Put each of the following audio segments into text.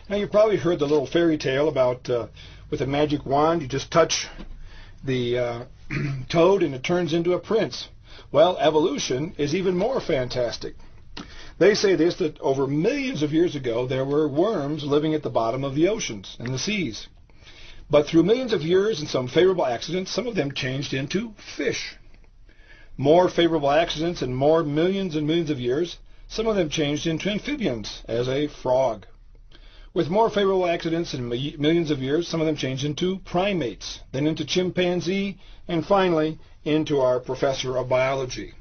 Now, you've probably heard the little fairy tale about with a magic wand, you just touch the toad and it turns into a prince. Well, evolution is even more fantastic. They say this, that over millions of years ago, there were worms living at the bottom of the oceans and the seas. But through millions of years and some favorable accidents, some of them changed into fish. More favorable accidents and more millions and millions of years, some of them changed into amphibians, as a frog. With more favorable accidents and millions of years, some of them changed into primates, then into chimpanzee, and finally into our professor of biology.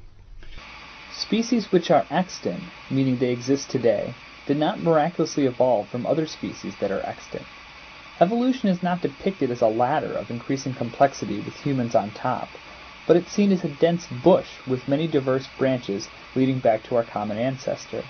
Species which are extant, meaning they exist today, did not miraculously evolve from other species that are extant. Evolution is not depicted as a ladder of increasing complexity with humans on top, but it's seen as a dense bush with many diverse branches leading back to our common ancestor.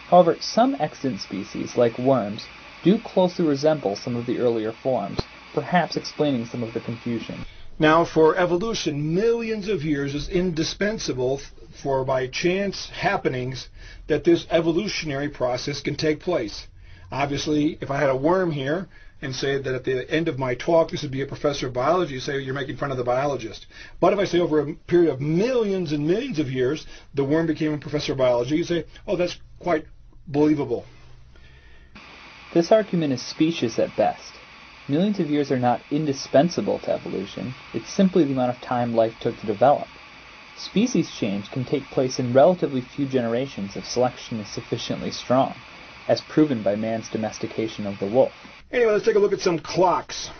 However, some extant species, like worms, do closely resemble some of the earlier forms, perhaps explaining some of the confusion. Now, for evolution, millions of years is indispensable for by chance happenings that this evolutionary process can take place. Obviously, if I had a worm here and say that at the end of my talk this would be a professor of biology, you say you're making fun of the biologist. But if I say over a period of millions and millions of years the worm became a professor of biology, you say, oh, that's quite believable. This argument is specious at best. Millions of years are not indispensable to evolution. It's simply the amount of time life took to develop. Species change can take place in relatively few generations if selection is sufficiently strong, as proven by man's domestication of the wolf. Anyway, let's take a look at some clocks.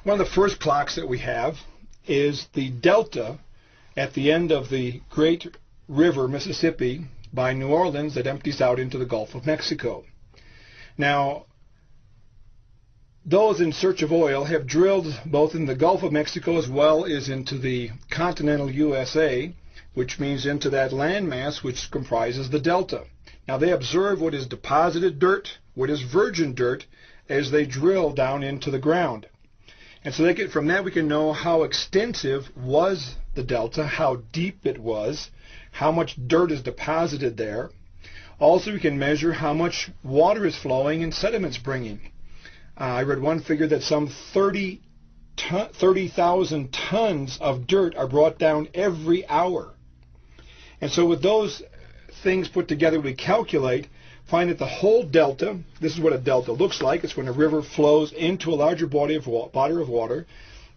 One of the first clocks that we have is the delta at the end of the great river Mississippi by New Orleans that empties out into the Gulf of Mexico. Now, those in search of oil have drilled both in the Gulf of Mexico as well as into the continental USA, which means into that landmass which comprises the delta. Now, they observe what is deposited dirt, what is virgin dirt, as they drill down into the ground. And so from that we can know how extensive was the delta, how deep it was, how much dirt is deposited there. Also, we can measure how much water is flowing and sediments bringing. I read one figure that some 30,000 tons of dirt are brought down every hour. And so with those things put together, we find that the whole delta, this is what a delta looks like. It's when a river flows into a larger body of water.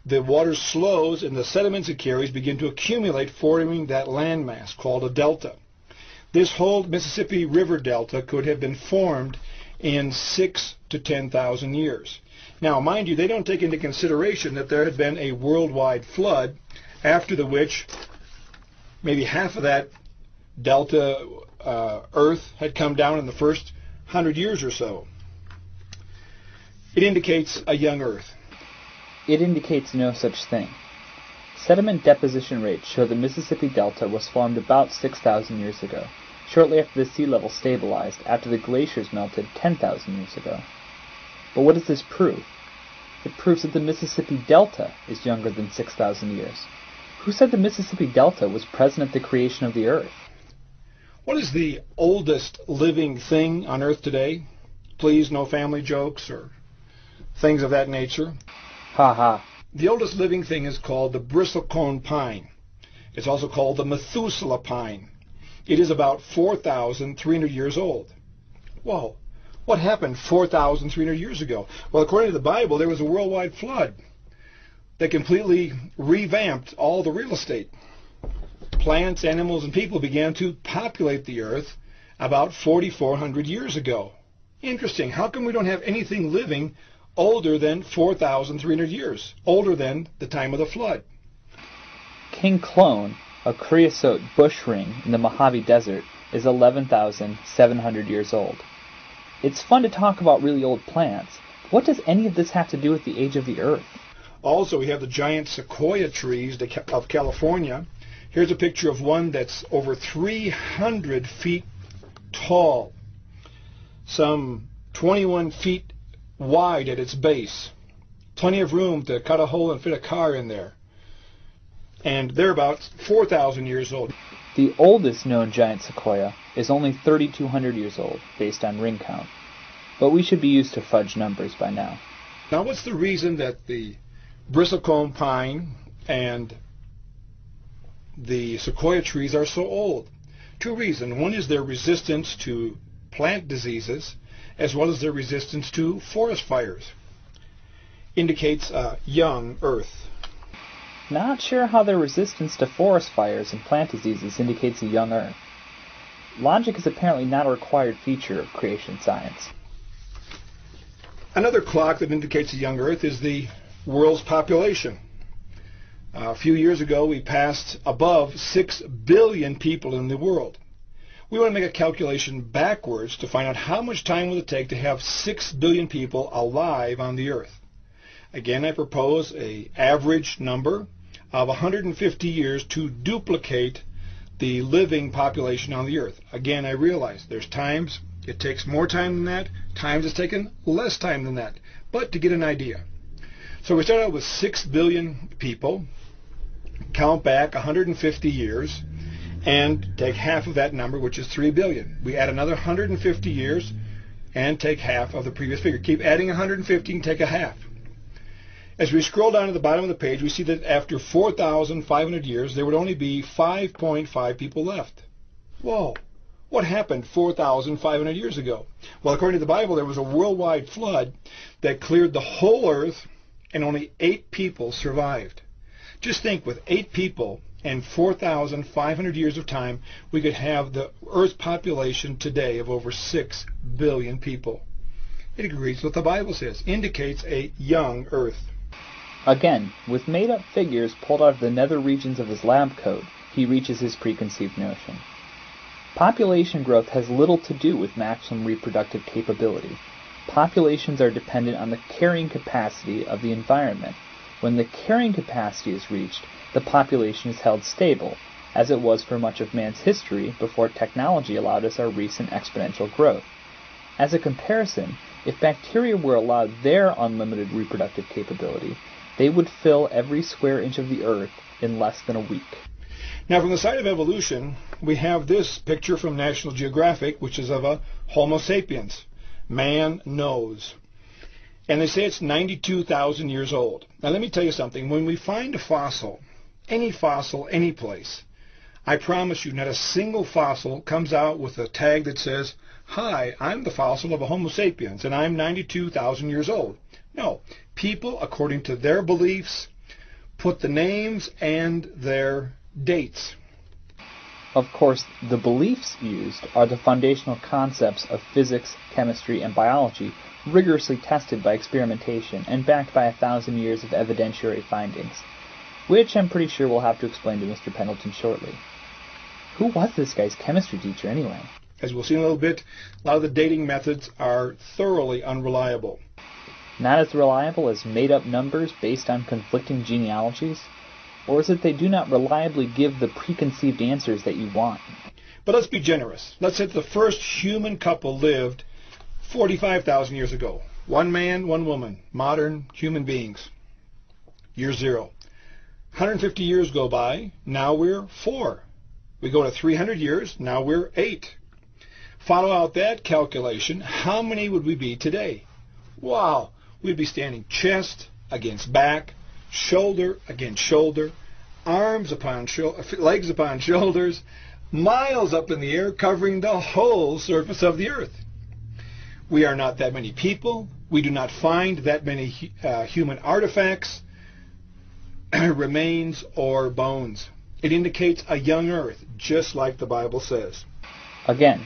The water slows and the sediments it carries begin to accumulate, forming that landmass called a delta. This whole Mississippi River delta could have been formed in 6,000 to 10,000 years. Now, mind you, they don't take into consideration that there had been a worldwide flood, after which maybe half of that delta earth had come down in the first 100 years or so. It indicates a young earth. It indicates no such thing. Sediment deposition rates show the Mississippi Delta was formed about 6,000 years ago, shortly after the sea level stabilized after the glaciers melted 10,000 years ago. But what does this prove? It proves that the Mississippi Delta is younger than 6,000 years. Who said the Mississippi Delta was present at the creation of the earth? What is the oldest living thing on earth today? Please, no family jokes or things of that nature. Ha ha. The oldest living thing is called the bristlecone pine. It's also called the Methuselah pine. It is about 4,300 years old. Whoa. What happened 4,300 years ago? Well, according to the Bible, there was a worldwide flood that completely revamped all the real estate. Plants, animals, and people began to populate the earth about 4,400 years ago. Interesting. How come we don't have anything living older than 4,300 years, older than the time of the flood? King Clone, a creosote bush ring in the Mojave Desert, is 11,700 years old. It's fun to talk about really old plants. What does any of this have to do with the age of the earth? Also, we have the giant sequoia trees of California. Here's a picture of one that's over 300 feet tall, some 21 feet wide at its base. Plenty of room to cut a hole and fit a car in there. And they're about 4,000 years old. The oldest known giant sequoia is only 3,200 years old, based on ring count. but we should be used to fudge numbers by now. Now, what's the reason that the bristlecone pine and the sequoia trees are so old? Two reasons. One is their resistance to plant diseases, as well as their resistance to forest fires. Indicates a young earth. Not sure how their resistance to forest fires and plant diseases indicates a young earth. Logic is apparently not a required feature of creation science. Another clock that indicates a young earth is the world's population. A few years ago, we passed above 6 billion people in the world. We want to make a calculation backwards to find out how much time will it take to have 6 billion people alive on the earth. Again, I propose an average number of 150 years to duplicate the living population on the earth. Again, I realize there's times it takes more time than that, times it's taken less time than that, but to get an idea. So we start out with 6 billion people, count back 150 years, and take half of that number, which is 3 billion. We add another 150 years and take half of the previous figure. Keep adding 150 and take a half. As we scroll down to the bottom of the page, we see that after 4,500 years, there would only be 5.5 people left. Whoa! What happened 4,500 years ago? Well, according to the Bible, there was a worldwide flood that cleared the whole earth, and only 8 people survived. Just think, with 8 people and 4,500 years of time, we could have the Earth's population today of over 6 billion people. It agrees with what the Bible says, indicates a young Earth. Again, with made-up figures pulled out of the nether regions of his lab coat, he reaches his preconceived notion. Population growth has little to do with maximum reproductive capability. Populations are dependent on the carrying capacity of the environment. When the carrying capacity is reached, the population is held stable, as it was for much of man's history before technology allowed us our recent exponential growth. As a comparison, if bacteria were allowed their unlimited reproductive capability, they would fill every square inch of the earth in less than a week. Now, from the side of evolution, we have this picture from National Geographic, which is of a Homo sapiens. Man knows. And they say it's 92,000 years old. Now, let me tell you something. When we find a fossil, any place, I promise you not a single fossil comes out with a tag that says, "Hi, I'm the fossil of a Homo sapiens, and I'm 92,000 years old." No. People, according to their beliefs, put the names and their dates. Of course, the beliefs used are the foundational concepts of physics, chemistry, and biology, rigorously tested by experimentation and backed by 1,000 years of evidentiary findings, which I'm pretty sure we'll have to explain to Mr. Pendleton shortly. Who was this guy's chemistry teacher anyway? As we'll see in a little bit, a lot of the dating methods are thoroughly unreliable. Not as reliable as made-up numbers based on conflicting genealogies? Or is it they do not reliably give the preconceived answers that you want? But let's be generous. Let's say the first human couple lived 45,000 years ago. One man, one woman, modern human beings. Year 0. 150 years go by, now we're 4. We go to 300 years, now we're 8. Follow out that calculation, how many would we be today? Wow, we'd be standing chest against back, shoulder against shoulder, arms upon legs upon shoulders, miles up in the air, covering the whole surface of the earth. We are not that many people. We do not find that many human artifacts, remains, or bones. It indicates a young earth, just like the Bible says. Again,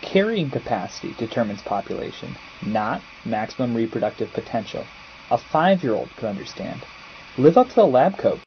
carrying capacity determines population, not maximum reproductive potential. A 5-year-old could understand. Live up to the lab coat.